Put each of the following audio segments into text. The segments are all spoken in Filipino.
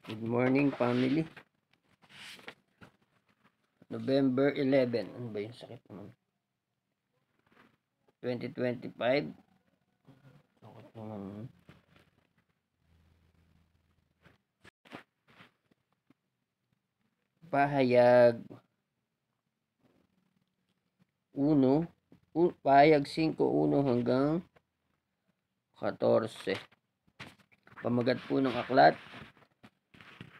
Good morning, family. November 11. Ano ba yung sakit naman? 2025. Sakit naman. Pahayag 1. Pahayag 5:1 hanggang 14. Pamagat po ng aklat,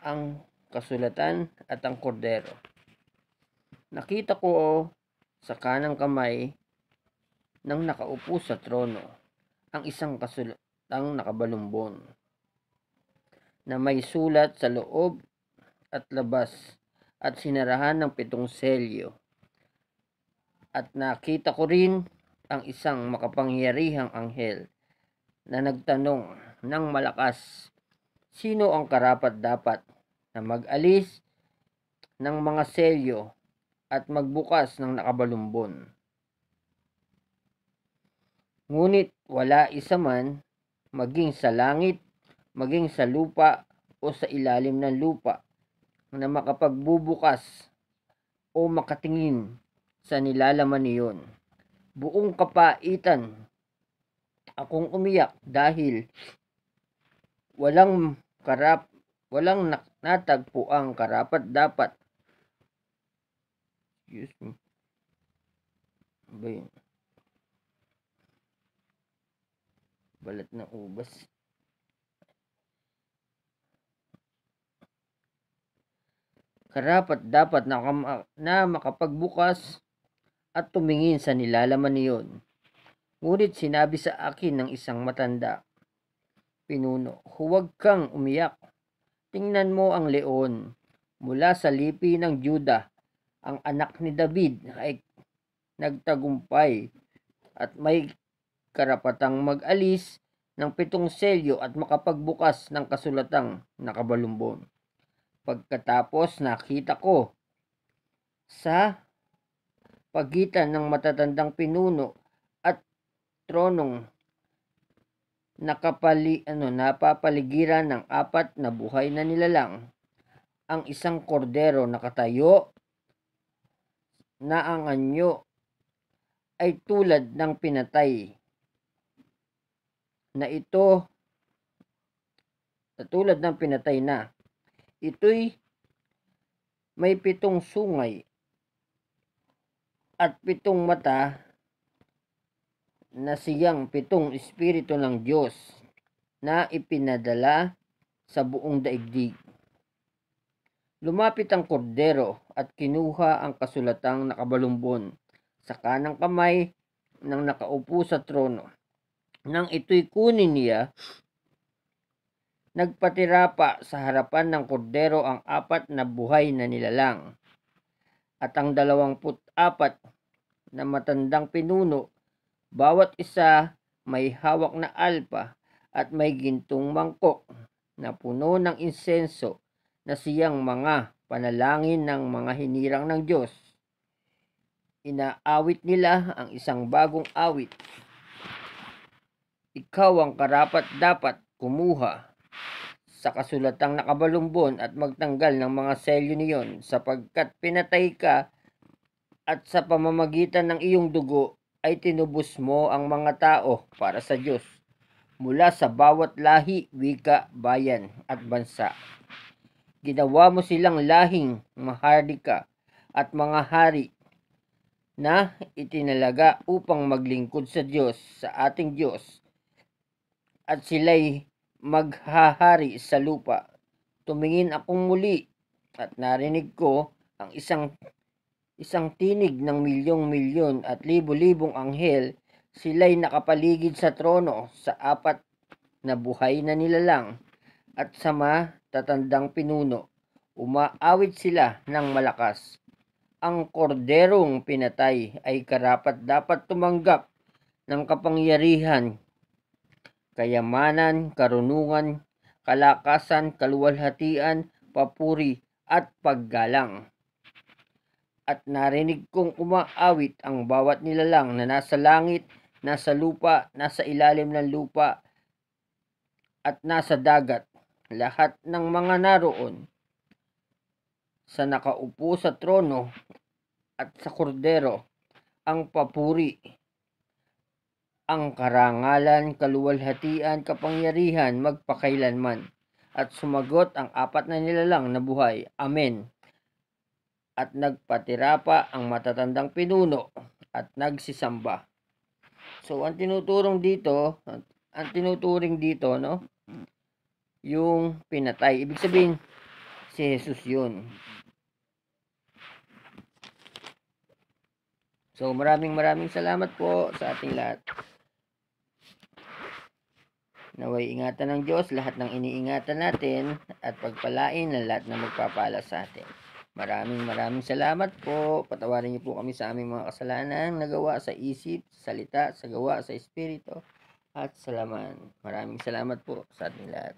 ang kasulatan at ang kordero. Nakita ko sa kanang kamay ng nakaupo sa trono ang isang kasulatang nakabalumbon na may sulat sa loob at labas at sinarahan ng 7 selyo. At nakita ko rin ang isang makapangyarihang anghel na nagtanong ng malakas, sino ang karapat-dapat na mag-alis ng mga selyo at magbukas ng nakabalumbon? Ngunit wala isa man, maging sa langit, maging sa lupa o sa ilalim ng lupa, na makapagbubukas o makatingin sa nilalaman niyon. Buong kapaitan akong umiyak dahil walang natagpo ang karapat-dapat. Excuse me. Ba yun? Balat ng ubas. Karapat-dapat na makapagbukas at tumingin sa nilalaman niyon. Ngunit sinabi sa akin ng isang matanda pinuno, huwag kang umiyak. Tingnan mo ang leon mula sa lipi ng Juda. Ang anak ni David ay nagtagumpay at may karapatang mag-alis ng 7 selyo at makapagbukas ng kasulatang nakabalumbon. Pagkatapos nakita ko sa pagitan ng matatandang pinuno at tronong napapaligiran ng 4 na buhay na nilalang, ang isang kordero nakatayo na ang anyo ay tulad ng pinatay na. Ito'y may 7 sungay at 7 mata na siyang 7 espiritu ng Diyos na ipinadala sa buong daigdig. Lumapit ang kordero at kinuha ang kasulatang nakabalumbon sa kanang kamay ng nakaupo sa trono. Nang ito'y kunin niya, nagpatira pa sa harapan ng kordero ang 4 na buhay na nilalang at ang 24 na matandang pinuno, bawat isa may hawak na alpa at may gintong mangkok na puno ng insenso na siyang mga panalangin ng mga hinirang ng Diyos. Inaawit nila ang isang bagong awit. Ikaw ang karapat-dapat kumuha sa kasulatang nakabalumbon at magtanggal ng mga selyo niyon, sapagkat pinatay ka at sa pamamagitan ng iyong dugo ay tinubos mo ang mga tao para sa Diyos mula sa bawat lahi, wika, bayan at bansa. Ginawa mo silang lahing maharlika at mga hari na itinalaga upang maglingkod sa Diyos, sa ating Diyos, at sila'y maghahari sa lupa. Tumingin akong muli at narinig ko ang isang tinig ng milyong-milyon at libo-libong anghel. Sila'y nakapaligid sa trono, sa 4 na buhay na nilalang at sa matatandang pinuno. Umaawit sila ng malakas. Ang korderong pinatay ay karapat-dapat tumanggap ng kapangyarihan, kayamanan, karunungan, kalakasan, kaluwalhatian, papuri at paggalang. At narinig kong umaawit ang bawat nilalang na nasa langit, nasa lupa, nasa ilalim ng lupa, at nasa dagat. lahat ng mga naroon sa nakaupo sa trono at sa kordero ang papuri, ang karangalan, kaluwalhatian, kapangyarihan magpakailanman. At sumagot ang apat na nilalang na buhay, Amen. At nagpatira pa ang matatandang pinuno at nagsisamba. So ang tinuturing dito, no, yung pinatay. Ibig sabihin si Jesus 'yun. So maraming salamat po sa ating lahat. Naway ingatan ng Diyos lahat ng iniingatan natin at pagpalain ng lahat na magpapala sa atin. Maraming salamat po. Patawarin niyo po kami sa aming mga kasalanan nagawa sa isip, salita, sa gawa, sa espiritu at sa laman. Maraming salamat po sa ating lahat.